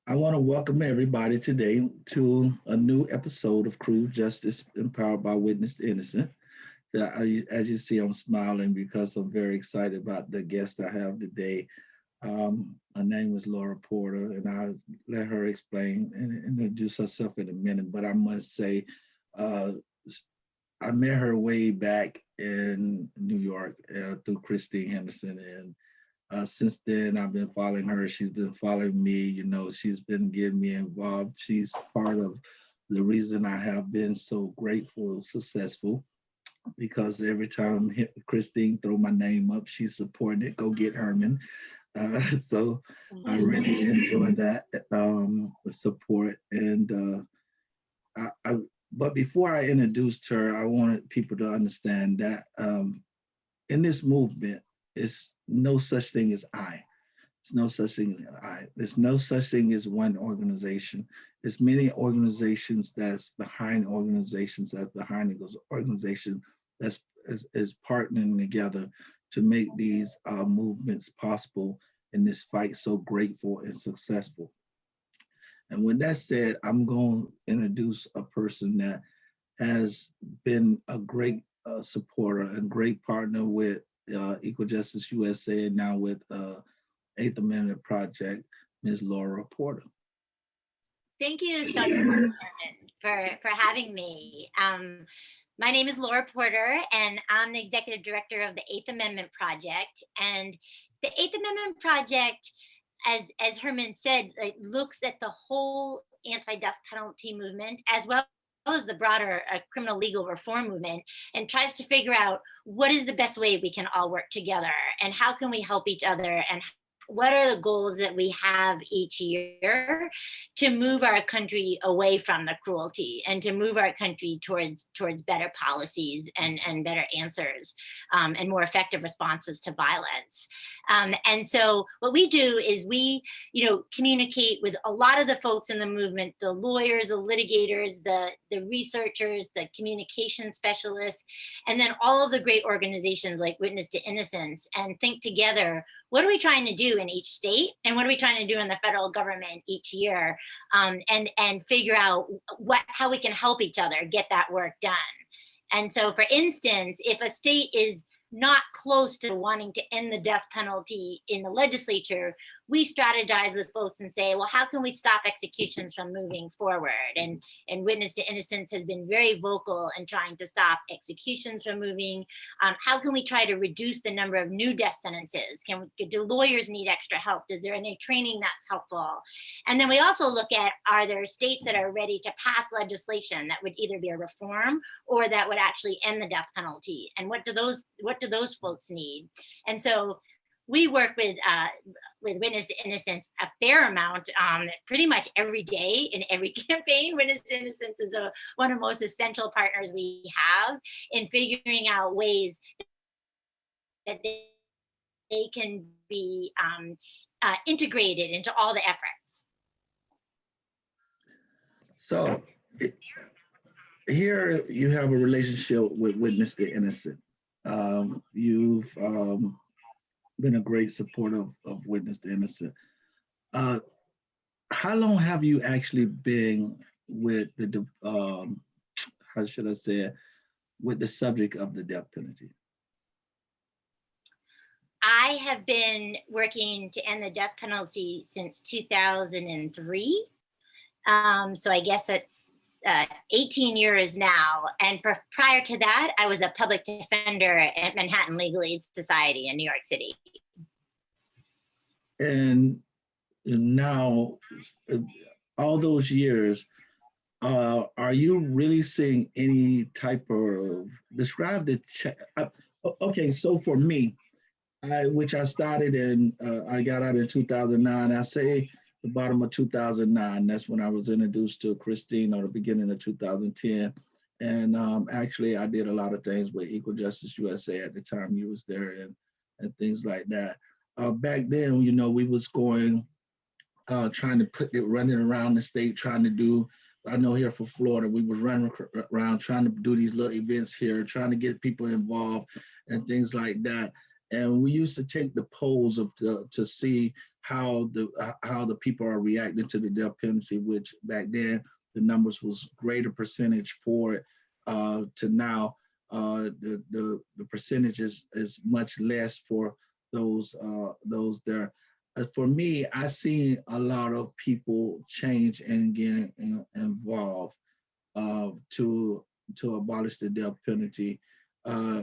I want to welcome everybody today to a new episode of Cruise Justice Empowered by Witness to Innocent. As you see, I'm smiling because I'm very excited about the guest I have today. Her name is Laura Porter, and I'll let her explain and introduce herself in a minute. But I must say, uh, I met her way back in New York through Christine Henderson, and since then, I've been following her. She's been following me. She's been getting me involved. She's part of the reason I have been so grateful, successful, because every time Christine throw my name up, she's supporting it. Go get Herman. So I really enjoy that support. But before I introduced her, I wanted people to understand that in this movement, it's no such thing as I. There's no such thing as I. There's no such thing as one organization. There's many organizations that's behind organizations that's behind those organizations that's is partnering together to make these movements possible in this fight so grateful and successful. And with that said, I'm going to introduce a person that has been a great supporter and great partner with Equal Justice USA and now with Eighth Amendment Project, Ms. Laura Porter. Thank you so much for having me. My name is Laura Porter, and I'm the executive director of the Eighth Amendment Project. And the Eighth Amendment Project, as Herman said, it looks at the whole anti-death penalty movement as well as the broader criminal legal reform movement, and tries to figure out what is the best way we can all work together and how can we help each other and what are the goals that we have each year to move our country away from the cruelty and to move our country towards better policies and better answers and more effective responses to violence. And so what we do is we, communicate with a lot of the folks in the movement, the lawyers, the litigators, the researchers, the communication specialists, and then all of the great organizations like Witness to Innocence, and think together, what are we trying to do in each state and what are we trying to do in the federal government each year, and figure out how we can help each other get that work done. And so, for instance, if a state is not close to wanting to end the death penalty in the legislature, we strategize with folks and say, well, how can we stop executions from moving forward? And Witness to Innocence has been very vocal in trying to stop executions from moving. How can we try to reduce the number of new death sentences? Do lawyers need extra help? Is there any training that's helpful? And then we also look at, are there states that are ready to pass legislation that would either be a reform or that would actually end the death penalty? And what do those folks need? And so we work with Witness to Innocence a fair amount, pretty much every day in every campaign. Witness to Innocence is one of the most essential partners we have in figuring out ways that they can be integrated into all the efforts. So here you have a relationship with Witness to Innocent. You've been a great supporter of Witness to Innocent. How long have you actually been with the, how should I say it, with the subject of the death penalty? I have been working to end the death penalty since 2003. So I guess it's 18 years now. And prior to that, I was a public defender at Manhattan Legal Aid Society in New York City. And now, all those years, are you really seeing any type of, describe the, okay, so for me, which I started I got out in 2009, I say the bottom of 2009, that's when I was introduced to Christine, or the beginning of 2010. And actually I did a lot of things with Equal Justice USA at the time you was there and things like that. Back then, we was going, trying to running around the state, trying to do, I know here for Florida, we was running around trying to do these little events here, trying to get people involved and things like that. And we used to take the polls to see how the people are reacting to the death penalty, which back then the numbers was greater percentage for it, to now the percentage is much less for those there. For me, I see a lot of people change and getting involved to abolish the death penalty. Uh,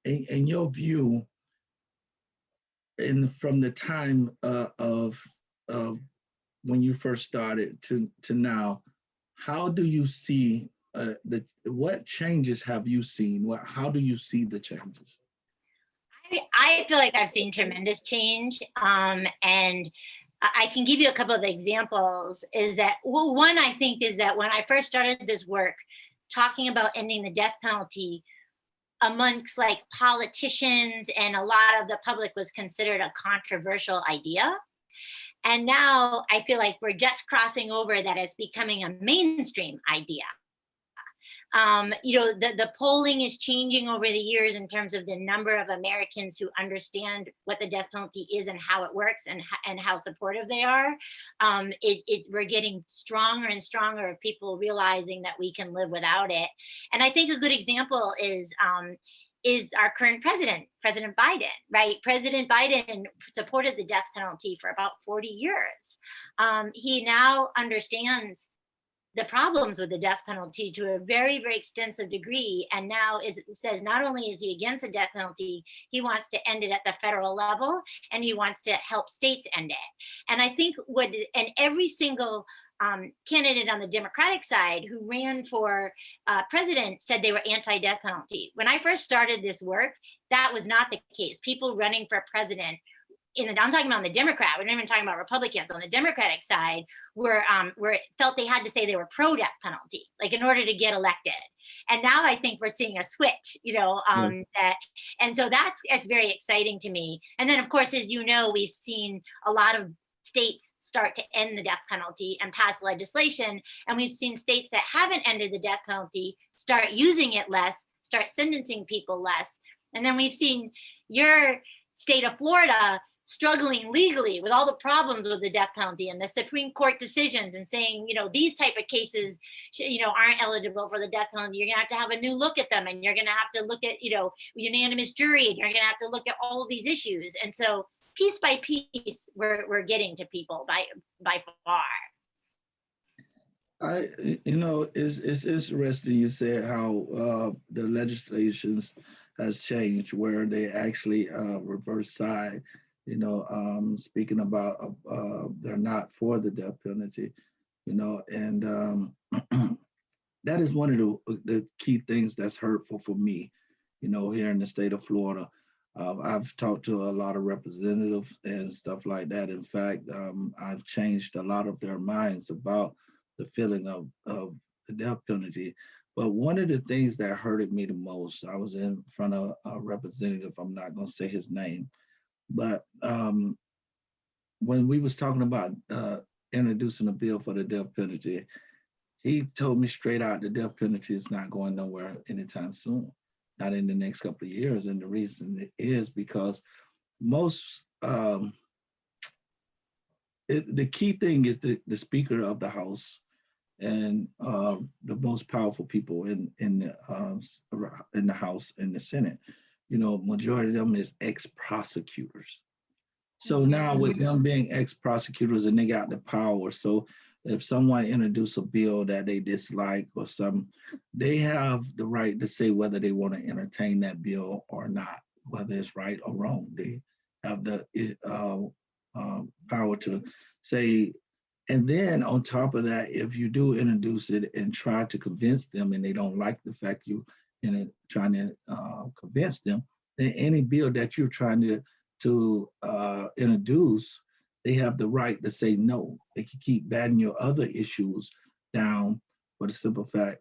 in your view, from the time of when you first started to now, how do you see what changes have you seen? How do you see the changes? I feel like I've seen tremendous change. And I can give you a couple of examples. Is that, well, one, I think, is that when I first started this work, talking about ending the death penalty amongst like politicians and a lot of the public was considered a controversial idea. And now I feel like we're just crossing over that it's becoming a mainstream idea. The polling is changing over the years in terms of the number of Americans who understand what the death penalty is and how it works, and how supportive they are. We're getting stronger and stronger of people realizing that we can live without it. And I think a good example is our current president, President Biden, right? President Biden supported the death penalty for about 40 years. He now understands the problems with the death penalty to a very, very extensive degree. And now says not only is he against the death penalty, he wants to end it at the federal level, and he wants to help states end it. And I think and every single candidate on the Democratic side who ran for president said they were anti-death penalty. When I first started this work, that was not the case. People running for president I'm talking about on the Democrat, we're not even talking about Republicans, on the Democratic side, were felt they had to say they were pro-death penalty, like in order to get elected. And now I think we're seeing a switch, Yes. and so it's very exciting to me. And then, of course, as you know, we've seen a lot of states start to end the death penalty and pass legislation. And we've seen states that haven't ended the death penalty start using it less, start sentencing people less. And then we've seen your state of Florida struggling legally with all the problems with the death penalty and the Supreme Court decisions, and saying, these type of cases, aren't eligible for the death penalty. You're gonna have a new look at them, and you're gonna have to look at, unanimous jury, and you're gonna have to look at all of these issues. And so piece by piece, we're getting to people by far. It's interesting you said how the legislations has changed where they actually reverse side. Speaking about they're not for the death penalty, and that is one of the key things that's hurtful for me, here in the state of Florida. I've talked to a lot of representatives and stuff like that. In fact, I've changed a lot of their minds about the feeling of the death penalty. But one of the things that hurted me the most, I was in front of a representative, I'm not going to say his name, but when we was talking about introducing a bill for the death penalty, he told me straight out the death penalty is not going nowhere anytime soon, not in the next couple of years. And the reason is because most, the key thing is the Speaker of the House and the most powerful people in the House and the Senate. Majority of them is ex-prosecutors. So now with them being ex-prosecutors and they got the power, so if someone introduce a bill that they dislike or something, they have the right to say whether they want to entertain that bill or not, whether it's right or wrong. They have the power to say. And then on top of that, if you do introduce it and try to convince them and they don't like the fact you trying to convince them, then any bill that you're trying to introduce, they have the right to say no. They can keep batting your other issues down for the simple fact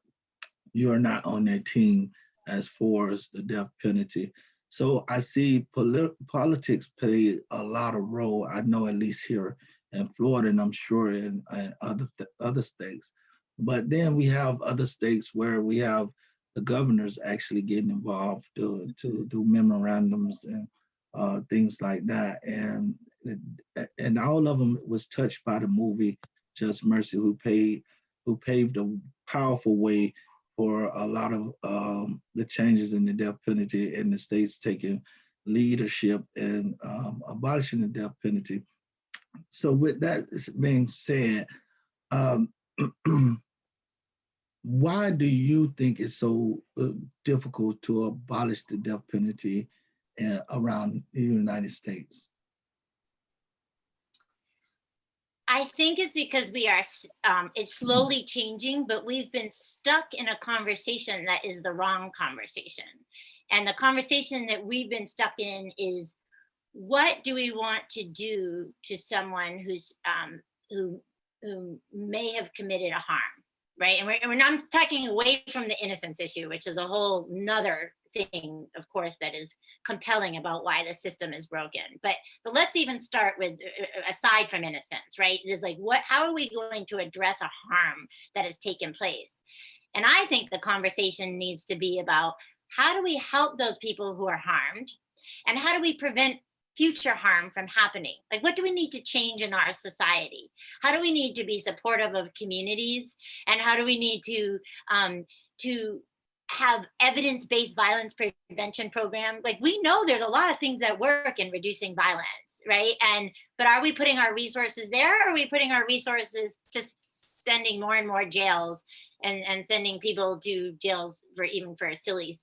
you are not on their team as far as the death penalty. So I see politics play a lot of role. I know at least here in Florida, and I'm sure in other states. But then we have other states where we have the governors actually getting involved to do memorandums and things like that. And and all of them was touched by the movie Just Mercy, who paved a powerful way for a lot of the changes in the death penalty in the states taking leadership and abolishing the death penalty. So with that being said, um, why do you think it's so difficult to abolish the death penalty around the United States? I think it's because it's slowly changing, but we've been stuck in a conversation that is the wrong conversation. And the conversation that we've been stuck in is, what do we want to do to someone who may have committed a harm, right? And we're not talking away from the innocence issue, which is a whole nother thing, of course, that is compelling about why the system is broken. But let's even start with, aside from innocence, right? It is like, how are we going to address a harm that has taken place? And I think the conversation needs to be about, how do we help those people who are harmed? And how do we prevent future harm from happening? Like, what do we need to change in our society? How do we need to be supportive of communities? And how do we need to have evidence-based violence prevention program? Like, we know there's a lot of things that work in reducing violence, right? But are we putting our resources there, or are we putting our resources just sending more and more jails and sending people to jails for silly,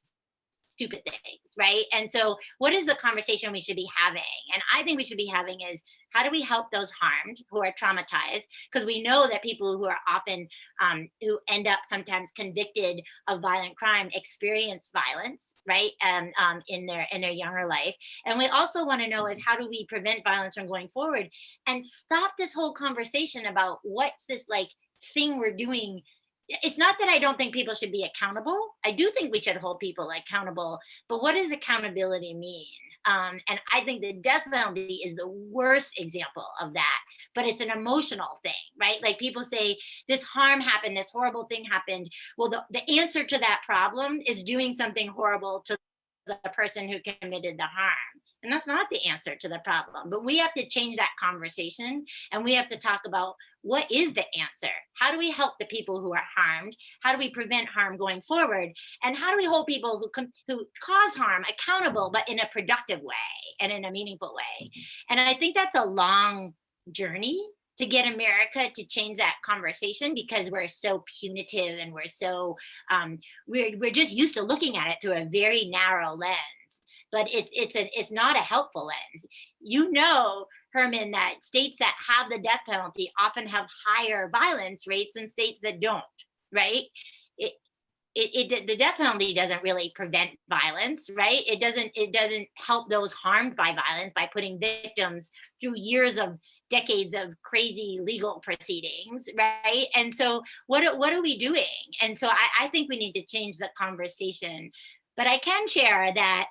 stupid things, right? And so what is the conversation we should be having? And I think we should be having is, how do we help those harmed who are traumatized? Because we know that people who are often, who end up sometimes convicted of violent crime, experience violence, right? In their younger life. And we also want to know is, how do we prevent violence from going forward, and stop this whole conversation about what's this like thing we're doing. It's not that I don't think people should be accountable. I do think we should hold people accountable, but what does accountability mean? And I think the death penalty is the worst example of that, but it's an emotional thing, right? Like, people say this harm happened, this horrible thing happened. Well, the answer to that problem is doing something horrible to the person who committed the harm. And that's not the answer to the problem. But we have to change that conversation, and we have to talk about, what is the answer? How do we help the people who are harmed? How do we prevent harm going forward? And how do we hold people who cause harm accountable, but in a productive way and in a meaningful way? And I think that's a long journey to get America to change that conversation, because we're so punitive, and we're so we're just used to looking at it through a very narrow lens. But it's not a helpful lens. You know, Herman, that states that have the death penalty often have higher violence rates than states that don't, right? The death penalty doesn't really prevent violence, right? It doesn't help those harmed by violence by putting victims through decades of crazy legal proceedings, right? And so what are we doing? And so I think we need to change the conversation. But I can share that,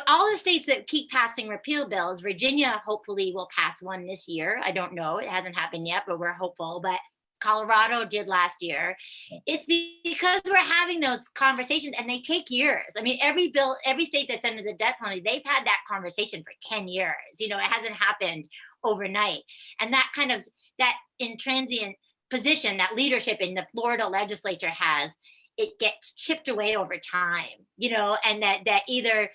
all the states that keep passing repeal bills, Virginia hopefully will pass one this year. I don't know, it hasn't happened yet, but we're hopeful. But Colorado did last year. It's because we're having those conversations, and they take years. I mean, every state that's under the death penalty, they've had that conversation for 10 years. It hasn't happened overnight. And that intransient position, that leadership in the Florida legislature has, it gets chipped away over time, and that either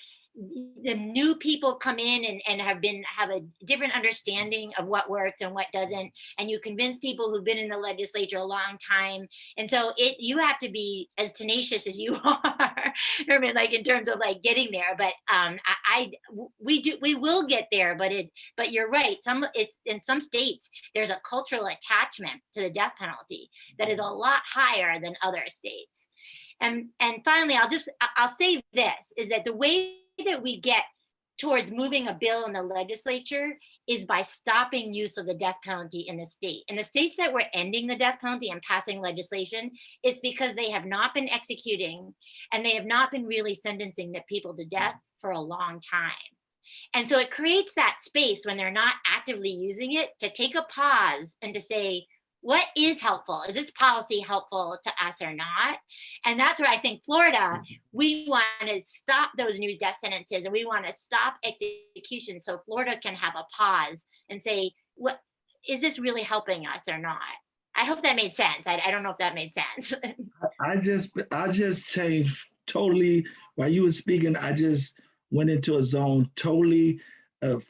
the new people come in and have a different understanding of what works and what doesn't, and you convince people who've been in the legislature a long time. And so you have to be as tenacious as you are, Herman, like in terms of like getting there. But we will get there. But you're right. In some states there's a cultural attachment to the death penalty that is a lot higher than other states. And finally, I'll say this, is that the way that we get towards moving a bill in the legislature is by stopping use of the death penalty in the state. In the states that were ending the death penalty and passing legislation, it's because they have not been executing, and they have not been really sentencing the people to death for a long time. And so it creates that space when they're not actively using it to take a pause and to say, what is helpful? Is this policy helpful to us or not? And that's where I think Florida, we want to stop those new death sentences and we want to stop execution so Florida can have a pause and say, what is this really helping us or not? I hope that made sense. I don't know if that made sense. I just changed totally while you were speaking. I just went into a zone totally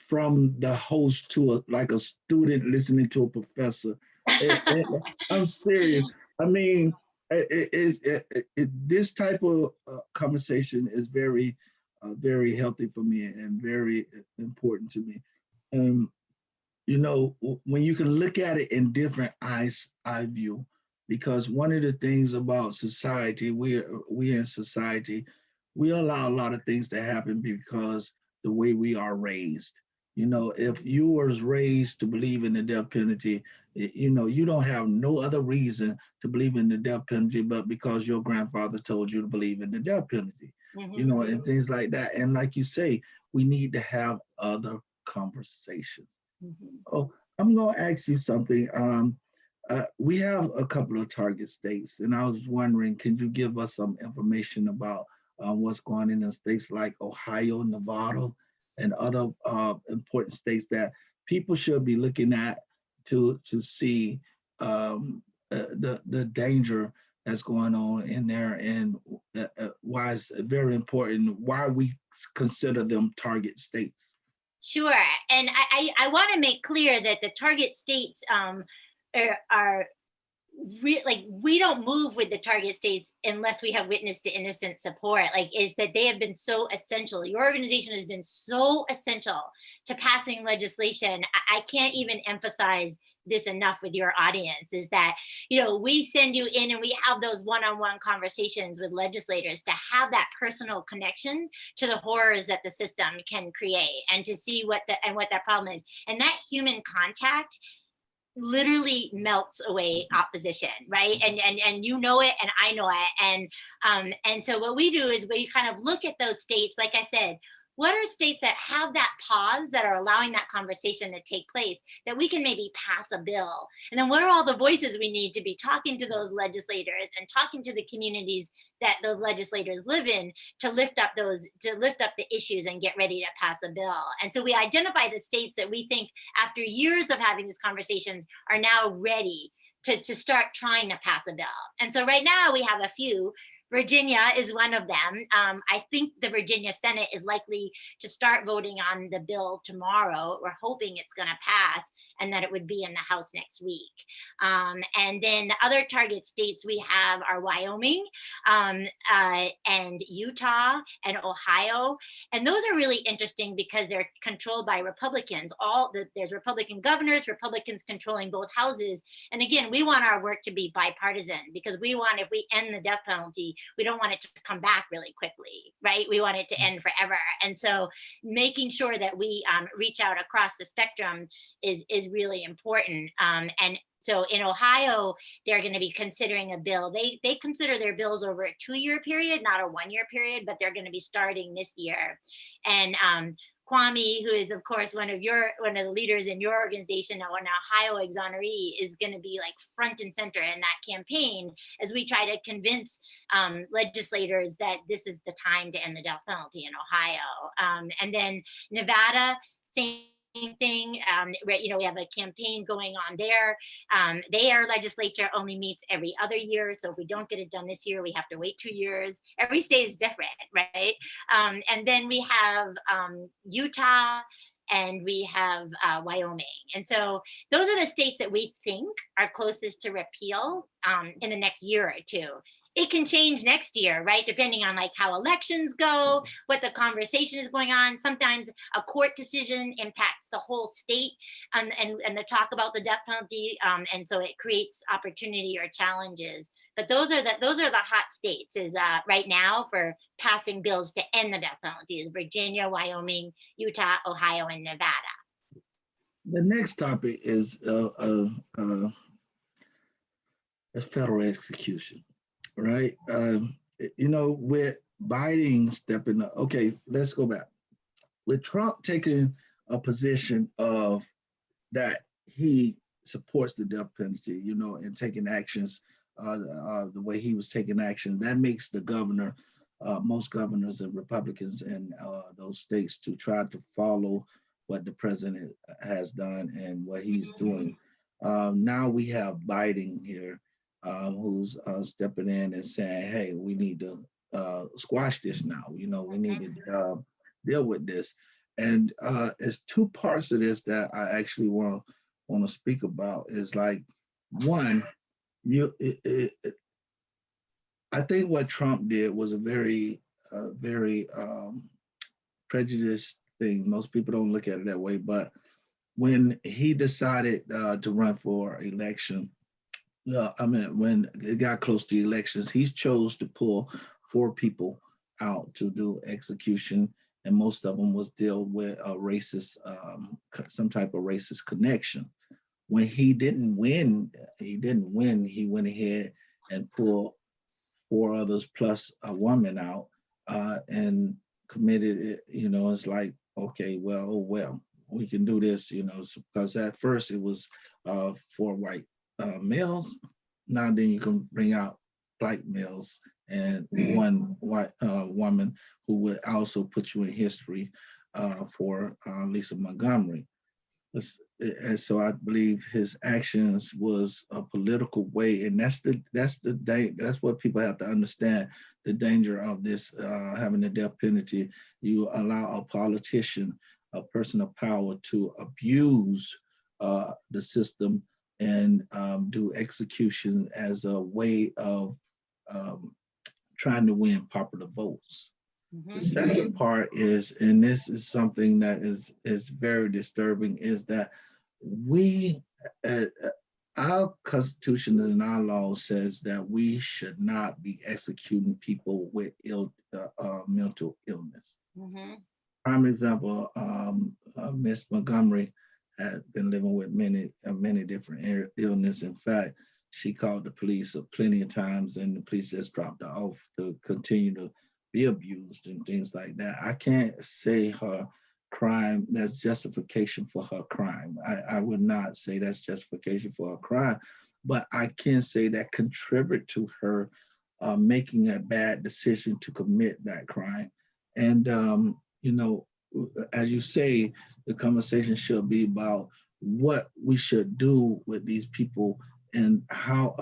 from the host to like a student listening to a professor. I'm serious. I mean, this type of conversation is very healthy for me and very important to me. Um, when you can look at it in different eye view, because one of the things about society, we in society, we allow a lot of things to happen because the way we are raised. If you was raised to believe in the death penalty, you don't have no other reason to believe in the death penalty but because your grandfather told you to believe in the death penalty, and things like that. And like you say, we need to have other conversations. Oh, I'm going to ask you something. We have a couple of target states, and I was wondering, can you give us some information about what's going on in states like Ohio, Nevada, and other important states that people should be looking at to see the danger that's going on in there, and why it's very important, why we consider them target states. Sure. And I want to make clear that the target states are like, we don't move with the target states unless we have witness to innocent support. Like, is that they have been so essential. Your organization has been so essential to passing legislation. I can't even emphasize this enough with your audience, is that we send you in and we have those one-on-one conversations with legislators to have that personal connection to the horrors that the system can create, and to see what that problem is. And that human contact literally melts away opposition, right? And you know it, and I know it. And so what we do is we kind of look at those states, like I said, what are states that have that pause, that are allowing that conversation to take place, that we can maybe pass a bill? And then what are all the voices we need to be talking to those legislators and talking to the communities that those legislators live in, to lift up the issues and get ready to pass a bill? And so we identify the states that we think, after years of having these conversations, are now ready to start trying to pass a bill. And so right now we have a few. Virginia is one of them. I think the Virginia Senate is likely to start voting on the bill tomorrow. We're hoping it's going to pass and that it would be in the House next week. And then the other target states we have are Wyoming, and Utah and Ohio. And those are really interesting because they're controlled by Republicans. There's Republican governors, Republicans controlling both houses. And again, we want our work to be bipartisan, because if we end the death penalty, we don't want it to come back really quickly, right? We want it to end forever. And so making sure that we reach out across the spectrum is really important. And so in Ohio, they're going to be considering a bill. They consider their bills over a 2-year period, not a 1-year period, but they're going to be starting this year. And Kwame, who is of course one of the leaders in your organization, an Ohio exoneree, is going to be like front and center in that campaign as we try to convince legislators that this is the time to end the death penalty in Ohio. And then Nevada, same thing. We have a campaign going on there. Their legislature only meets every other year. So if we don't get it done this year, we have to wait 2 years. Every state is different, right? And then we have Utah, and we have Wyoming. And so those are the states that we think are closest to repeal in the next year or two. It can change next year, right? Depending on like how elections go, what the conversation is going on. Sometimes a court decision impacts the whole state and the talk about the death penalty. And so it creates opportunity or challenges. But those are the hot states is right now for passing bills to end the death penalty is Virginia, Wyoming, Utah, Ohio, and Nevada. The next topic is federal execution, right? With Biden stepping up. Okay, let's go back. With Trump taking a position of that he supports the death penalty, and taking actions the way he was taking action. That makes the governor, most governors and Republicans in those states to try to follow what the president has done and what he's doing. Now we have Biden here, who's stepping in and saying, "Hey, we need to squash this now. We need to deal with this." And it's two parts of this that I actually want to speak about. Is like one, you I think what Trump did was a very prejudiced thing. Most people don't look at it that way, but when he decided to run for election, I mean, when it got close to elections, he chose to pull four people out to do execution, and most of them was deal with a racist, some type of racist connection. When he didn't win. He went ahead and pulled four others plus a woman out and committed it. It's like, okay, well, oh, well, we can do this, because at first it was four white males. Now then you can bring out black males and one white woman who would also put you in history for Lisa Montgomery. And so I believe his actions was a political way, and that's what people have to understand. The danger of this having the death penalty. You allow a politician, a person of power, to abuse the system and do execution as a way of um, trying to win popular votes. The second part is, and this is something that is very disturbing, is that we, uh, our constitution and our law says that we should not be executing people with mental illness. Mhm. Prime example, Miss Montgomery had been living with many different illness. In fact, she called the police plenty of times, and the police just dropped her off to continue to be abused and things like that. I can't say her crime that's justification for her crime. I would not say that's justification for her crime, but I can say that contribute to her making a bad decision to commit that crime. And as you say, the conversation should be about what we should do with these people and how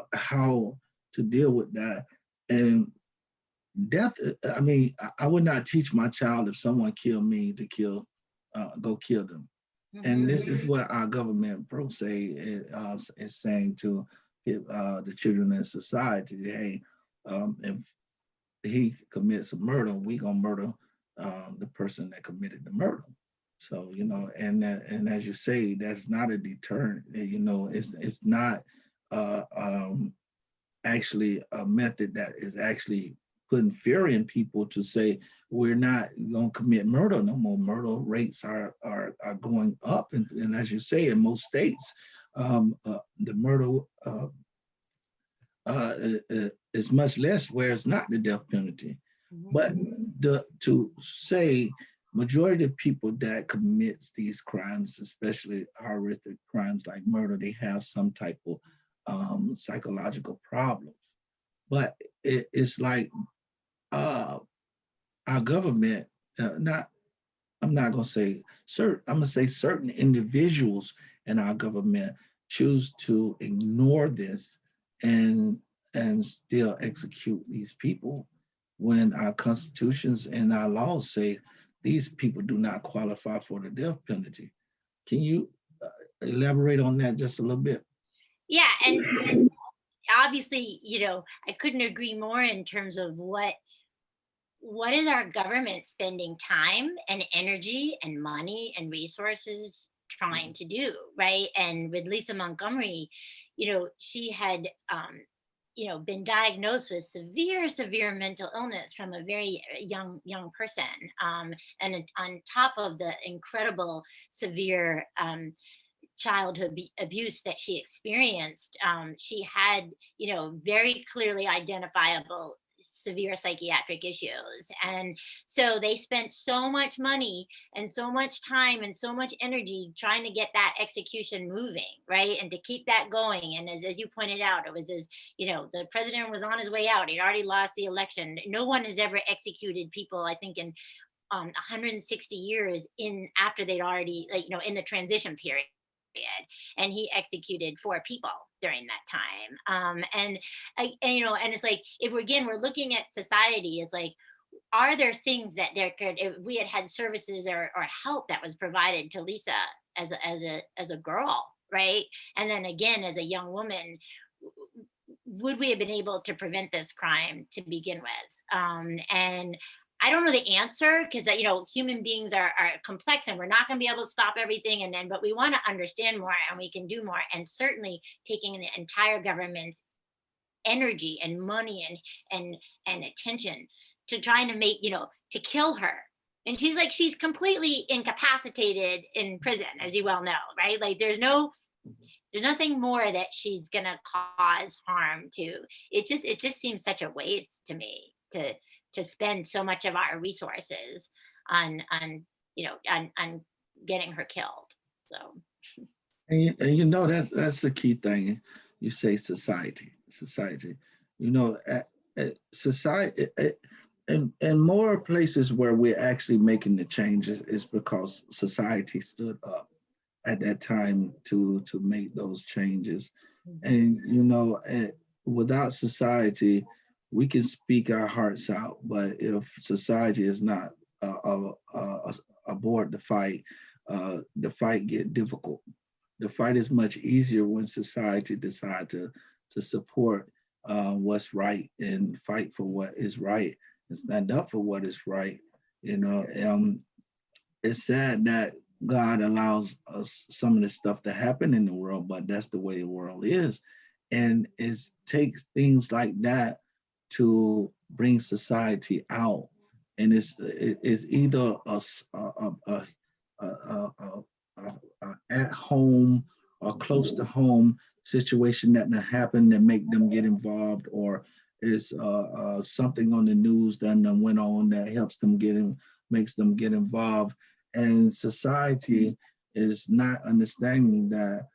to deal with that. And death, I mean, I would not teach my child if someone killed me to go kill them. And this is what our government pro se is saying to the children in society. Hey, if he commits a murder, we gonna murder the person that committed the murder. So and as you say, that's not a deterrent. It's not actually a method that is actually putting fear in people to say we're not going to commit murder no more. Murder rates are going up, and as you say, in most states, the murder is much less where it's not the death penalty. But to say majority of people that commits these crimes, especially horrific crimes like murder, they have some type of psychological problems. But it's like uh, our government, not I'm not gonna say certain. I'm gonna say certain individuals in our government choose to ignore this and still execute these people when our constitutions and our laws say these people do not qualify for the death penalty. Can you elaborate on that just a little bit? Yeah, and obviously, I couldn't agree more in terms of what is our government spending time and energy and money and resources trying to do, right? And with Lisa Montgomery, she had been diagnosed with severe mental illness from a very young person, on top of the incredible severe childhood abuse that she experienced. She had very clearly identifiable severe psychiatric issues. And so they spent so much money and so much time and so much energy trying to get that execution moving, right? And to keep that going. And as you pointed out, it was as, the president was on his way out. He'd already lost the election. No one has ever executed people, I think, in 160 years in after they'd already, in the transition period. And he executed 4 people during that time. And it's like, if we're looking at society as like, are there things that there could, if we had services or help that was provided to Lisa as a girl, right? And then again, as a young woman, would we have been able to prevent this crime to begin with? And I don't know the answer, because human beings are complex, and we're not going to be able to stop everything. And then, but we want to understand more, and we can do more. And certainly taking the entire government's energy and money and attention to trying to make, to kill her. And she's completely incapacitated in prison, as you well know, right? Like there's nothing more that she's gonna cause harm to. It just seems such a waste to me to spend so much of our resources on getting her killed. So That's the key thing. You say society. Society. In more places where we're actually making the changes is because society stood up at that time to make those changes. And without society, we can speak our hearts out, but if society is not aboard the fight get difficult. The fight is much easier when society decide to support what's right and fight for what is right and stand up for what is right. It's sad that God allows us some of this stuff to happen in the world, but that's the way the world is. And it takes things like that to bring society out. And it's either a at home or close to home situation that happen that make them get involved, or is something on the news that went on that helps them makes them get involved. And society is not understanding that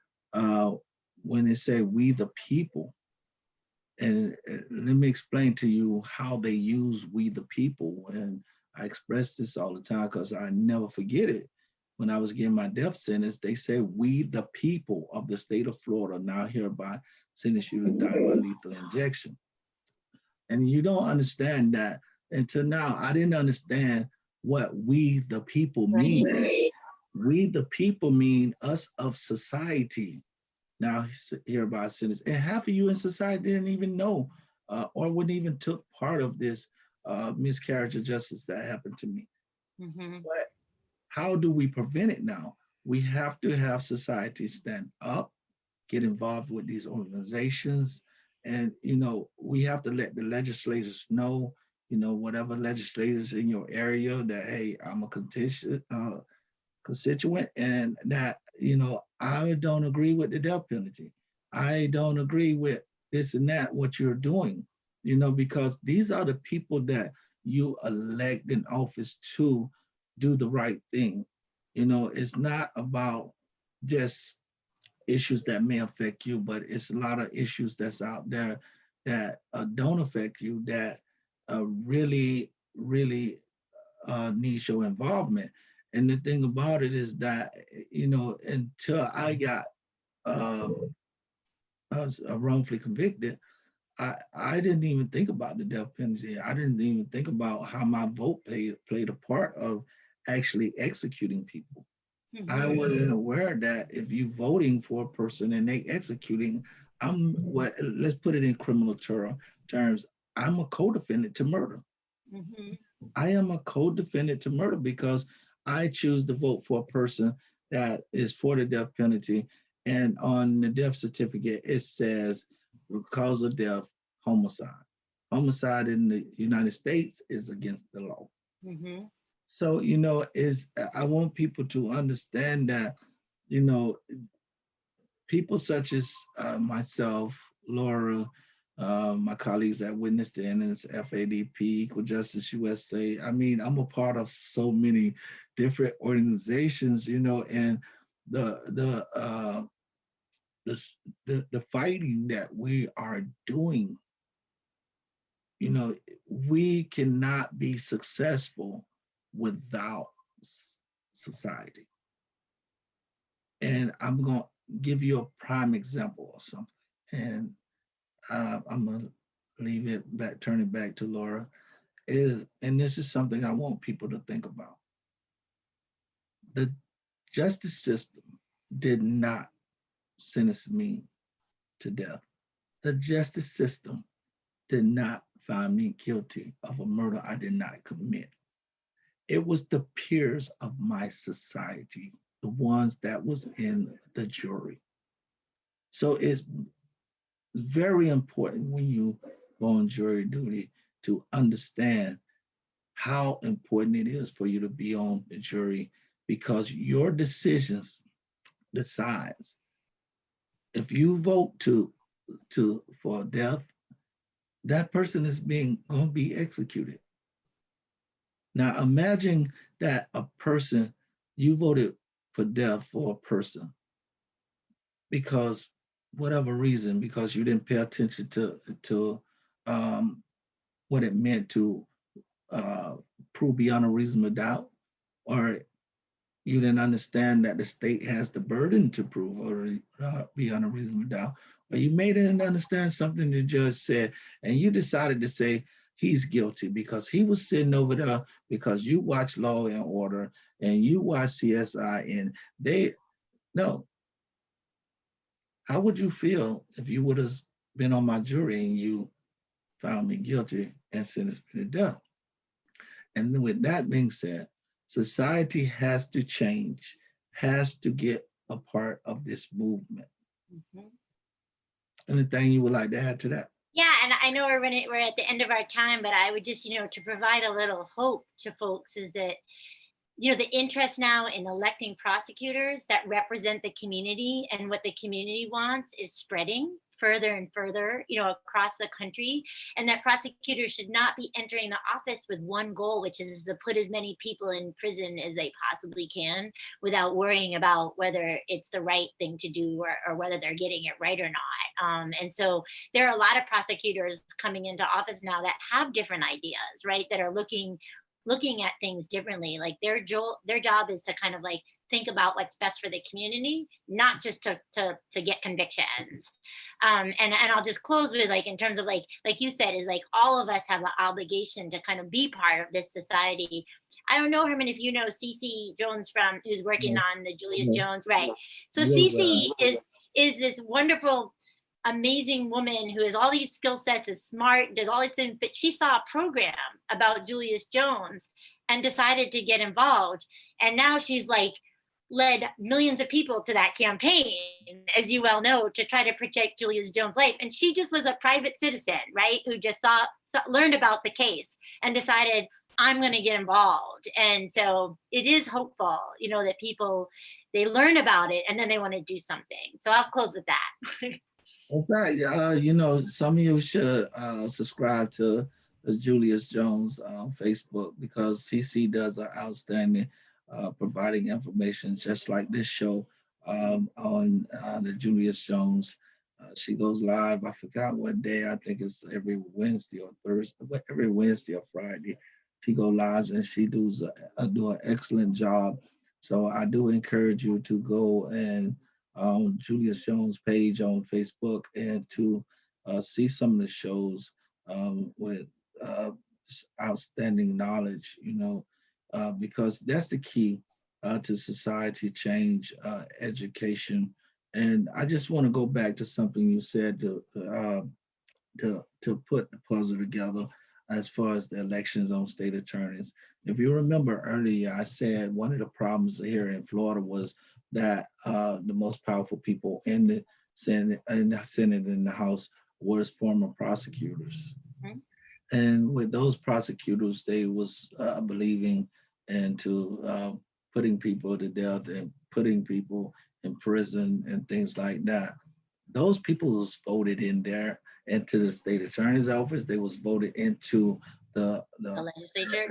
when they say we the people, and let me explain to you how they use we the people. And I express this all the time because I never forget it. When I was getting my death sentence, they said, we the people of the state of Florida now hereby sentence you to die by lethal injection. And you don't understand that. Until now, I didn't understand what we the people mean. right. We the people mean us of society. Now hereby sentence. And half of you in society didn't even know or wouldn't even took part of this miscarriage of justice that happened to me. But how do we prevent it now? We have to have society stand up, get involved with these organizations. And, we have to let the legislators know, whatever legislators in your area that, hey, I'm a constituent, and that, I don't agree with the death penalty. I don't agree with this and that, what you're doing, because these are the people that you elect in office to do the right thing. It's not about just issues that may affect you, but it's a lot of issues that's out there that don't affect you that really, really needs your involvement. And the thing about it is that, until I got I was wrongfully convicted, I didn't even think about the death penalty. I didn't even think about how my vote played a part of actually executing people. I wasn't aware that if you voting for a person and they executing, let's put it in criminal terms, I'm a co-defendant to murder. I am a co-defendant to murder because I choose to vote for a person that is for the death penalty. And on the death certificate, it says cause of death, homicide. Homicide in the United States is against the law. So, I want people to understand that, people such as myself, Laura, my colleagues at Witness to Innocence, FADP, Equal Justice USA. I mean, I'm a part of so many different organizations, and the the uh, the the fighting that we are doing, you know, we cannot be successful without society. And I'm going to give you a prime example of something. And I'm going to leave it back, turn it back to Laura. And this is something I want people to think about. The justice system did not sentence me to death. The justice system did not find me guilty of a murder I did not commit. It was the peers of my society, the ones that was in the jury. So it's very important when you go on jury duty to understand how important it is for you to be on the jury, because your decisions decides. If you vote to for death, that person is being going to be executed. Now imagine that a person, you voted for death for a person because whatever reason, because you didn't pay attention to um, what it meant to uh, prove beyond a reasonable doubt, or you didn't understand that the state has the burden to prove or beyond a reasonable doubt, or you may didn't understand something the judge said, and you decided to say he's guilty because he was sitting over there because you watch Law and Order and you watch CSI, and they no. How would you feel if you would have been on my jury and you found me guilty and sentenced me to death? And with that being said, society has to change, has to get a part of this movement. Mhm. Anything you would like to add to that? Yeah, and I know we're at the end of our time, but I would just, to provide a little hope to folks is that, the interest now in electing prosecutors that represent the community and what the community wants is spreading further and further, across the country. And that prosecutors should not be entering the office with one goal, which is to put as many people in prison as they possibly can without worrying about whether it's the right thing to do, or whether they're getting it right or not. And so there are a lot of prosecutors coming into office now that have different ideas, right? That are looking at things differently. Like their job is to kind of like think about what's best for the community, not just to get convictions. And I'll just close with, like, in terms of like you said, is like all of us have an obligation to kind of be part of this society. I don't know, Herman, if you know Cece Jones, from who's working Yes, on the Julius yes, Jones, right? So yes, Cece is this wonderful, amazing woman who has all these skill sets, is smart, does all these things, but she saw a program about Julius Jones and decided to get involved. And now she's like led millions of people to that campaign, as you well know, to try to protect Julius Jones' life. And she just was a private citizen, right, who just learned about the case and decided, I'm going to get involved. And so it is hopeful, that people, they learn about it and then they want to do something. So I'll close with that. in fact, some of you should subscribe to the Julius Jones Facebook, because CC does an outstanding providing information just like this show on the Julius Jones. She goes live. I forgot what day. I think it's every Wednesday or Thursday, every Wednesday or Friday. She go live and she do an excellent job. So I do encourage you to go and Julius Jones page on Facebook and to see some of the shows with uh, outstanding knowledge, because that's the key to society change, education. And I just want to go back to something you said to put the puzzle together as far as the elections on state attorneys. If you remember earlier, I said one of the problems here in Florida was that the most powerful people in the Senate and the House was former prosecutors. Mhm. And with those prosecutors, they was believing into putting people to death and putting people in prison and things like that. those people was voted in there into the state attorney's office. They was voted into The the legislature.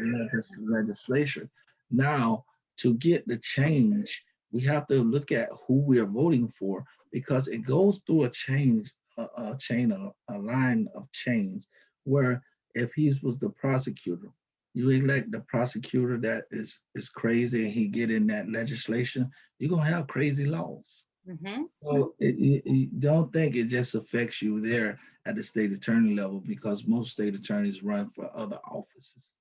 legislature. Now, to get the change, we have to look at who we are voting for because it goes through a change, a chain, a line of change, where if he was the prosecutor, you elect the prosecutor that is crazy and he get in that legislation, you're gonna have crazy laws. Hmm. So you don't think it just affects you there at the state attorney level because most state attorneys run for other offices,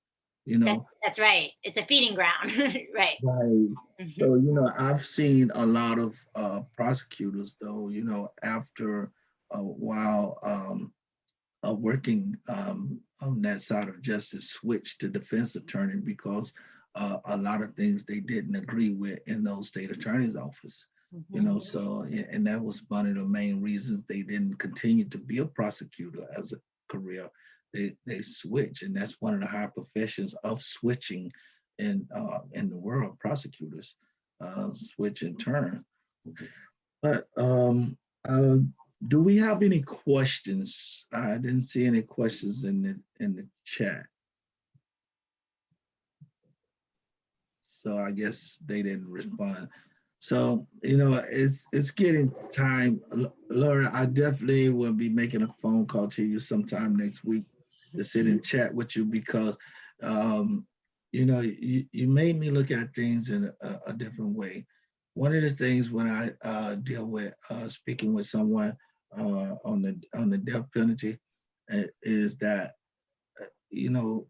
you That, know. that's right. It's a feeding ground. Right. Right. Hmm. So, I've seen a lot of prosecutors, though, after a while working on that side of justice, switch to defense attorney because a lot of things they didn't agree with in those state attorney's office. Hmm. So and that was one of the main reasons they didn't continue to be a prosecutor as a career. They switch, and that's one of the high professions of switching in the world. Prosecutors switch in turn. But uh, do we have any questions? I didn't see any questions in the chat, so I guess they didn't respond. So it's getting time, Laura. I definitely will be making a phone call to you sometime next week to sit and chat with you because um, you made me look at things in a different way. One of the things when I deal with speaking with someone on the death penalty is that you know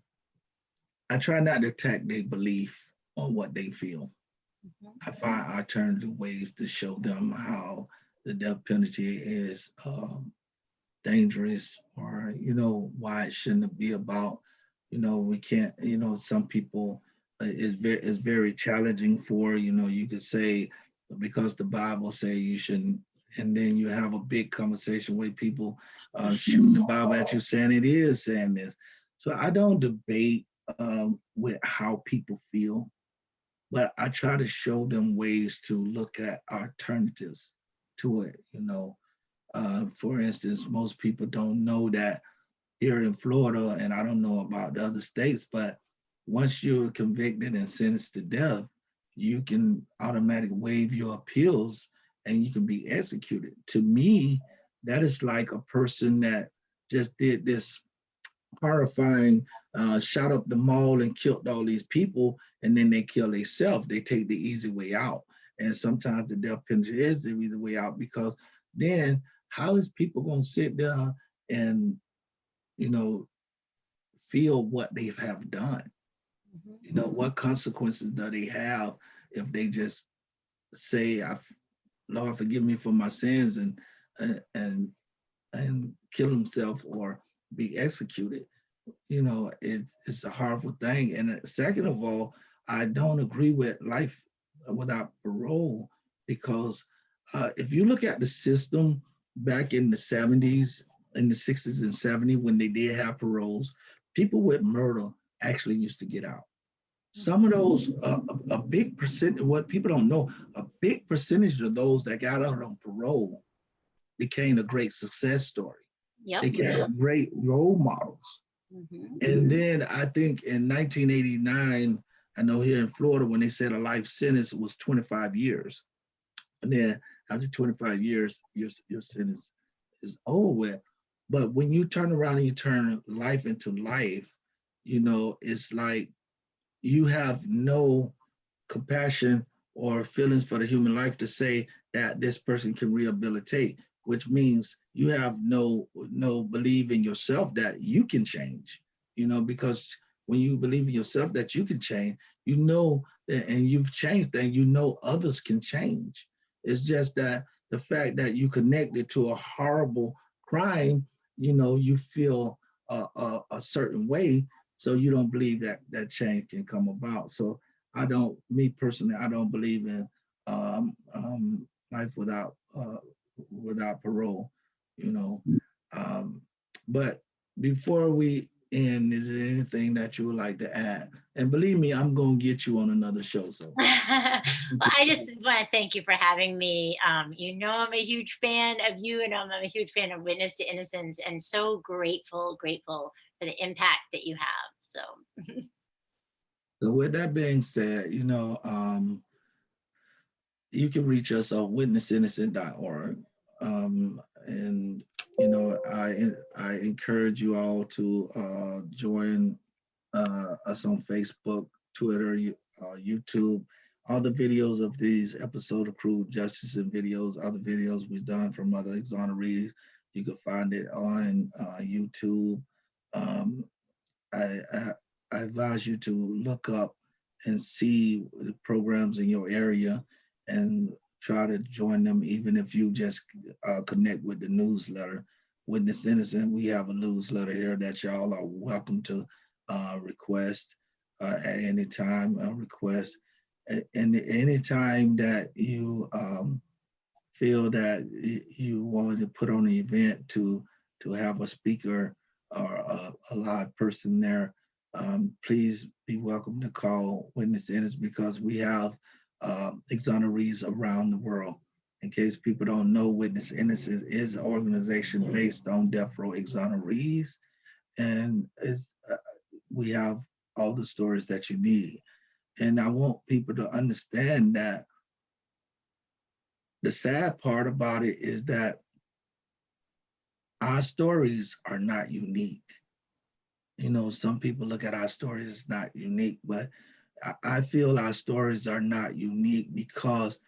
I try not to attack their belief on what they feel. I find alternative ways to show them how the death penalty is dangerous, or why it shouldn't be about. We can't. Some people is very challenging for. You could say because the Bible say you shouldn't, and then you have a big conversation where people shooting the Bible at you saying it is saying this. So I don't debate with how people feel, but I try to show them ways to look at alternatives to it. For instance, most people don't know that here in Florida, and I don't know about the other states, but once you're convicted and sentenced to death, you can automatically waive your appeals and you can be executed. To me, that is like a person that just did this horrifying, shot up the mall and killed all these people, and then they kill themselves. They take the easy way out. And sometimes the death penalty is the easy way out because then how is people going to sit there and, you know, feel what they have done? What consequences do they have if they just say, Lord, forgive me for my sins and, and, and kill himself or be executed? It's a horrible thing. And second of all, I don't agree with life without parole because if you look at the system back in the 70s, in the 60s and 70s, when they did have paroles, people with murder actually used to get out. Some of those, a big percent, what people don't know, a big percentage of those that got out on parole became a great success story. They Yep. became great role models. Hmm. And then I think in 1989, I know here in Florida, when they said a life sentence was 25 years. And then after 25 years, your sentence is over with. But when you turn around and you turn life into life, it's like you have no compassion or feelings for the human life to say that this person can rehabilitate, which means you have no believe in yourself that you can change. Because when you believe in yourself that you can change, that, and you've changed, then others can change. It's just that the fact that you connected to a horrible crime, you feel a certain way, so you don't believe that change can come about. So me personally, I don't believe in life without parole. You know, um, but before we And is there anything that you would like to add? And believe me, I'm gonna get you on another show. So Well, I just want to thank you for having me. I'm a huge fan of you, and I'm a huge fan of Witness to Innocence, and so grateful for the impact that you have. So, so with that being said, you can reach us on witnessinnocent.org. And I encourage you all to join us on Facebook, Twitter, YouTube. All the videos of these episodes of Cruel Justice and videos, other videos we've done from other exonerees, you can find it on YouTube. Um, I, I advise you to look up and see the programs in your area and try to join them, even if you just connect with the newsletter. Witness Innocent, we have a newsletter here that y'all are welcome to request at any time, request. And any time that you feel that you want to put on an event to have a speaker or a live person there, please be welcome to call Witness Innocence because we have exonerees around the world. In case people don't know, Witness Innocence is an organization based on death row exonerees, and we have all the stories that you need. And I want people to understand that the sad part about it is that our stories are not unique. Some people look at our stories as not unique, but I feel our stories are not unique because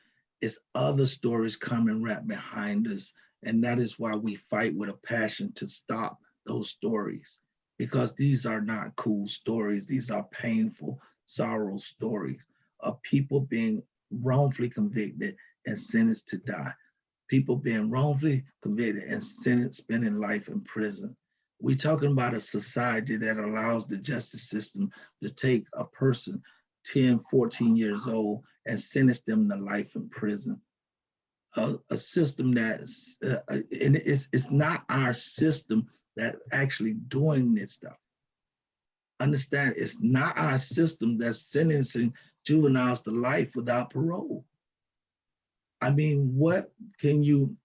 it's other stories coming right behind us. And that is why we fight with a passion to stop those stories, because these are not cool stories. These are painful, sorrow stories of people being wrongfully convicted and sentenced to die, people being wrongfully convicted and sentenced, spending life in prison. We're talking about a society that allows the justice system to take a person 10, 14 years old and sentence them to life in prison. A system that's, and it's not our system that actually doing this stuff. Understand, it's not our system that's sentencing juveniles to life without parole. I mean, what can you,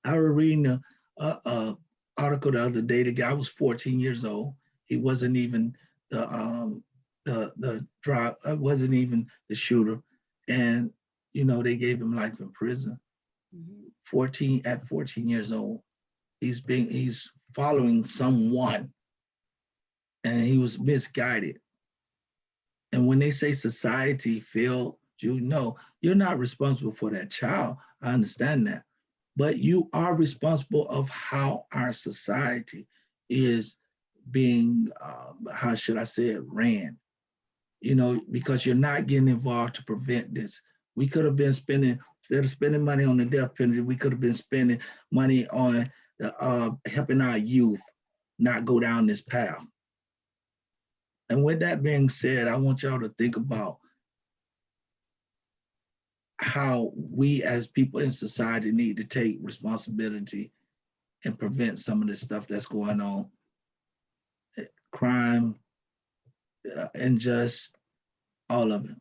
I was reading a article the other day. The guy was 14 years old. He wasn't even the drive. Wasn't even the shooter, and they gave him life in prison. mhm. 14 years old. He's following someone, and he was misguided. And when they say society failed, you're not responsible for that child. I understand that, but you are responsible of how our society is being, how should I say it, ran. Because you're not getting involved to prevent this. We could have been spending, instead of spending money on the death penalty, we could have been spending money on helping our youth not go down this path. And with that being said, I want y'all to think about how we as people in society need to take responsibility and prevent some of this stuff that's going on. Crime, and just all of it.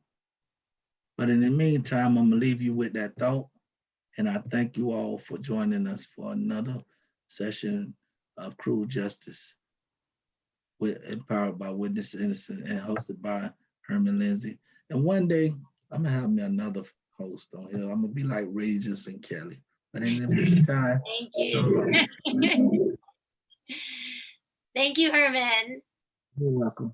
But in the meantime, I'm gonna leave you with that thought. And I thank you all for joining us for another session of Cruel Justice, empowered by Witness Innocent and hosted by Herman Lindsey. And one day I'm gonna have me another host on here. I'm gonna be like Regis and Kelly. But in the meantime, Thank so you. long. Thank you, Herman. You're welcome.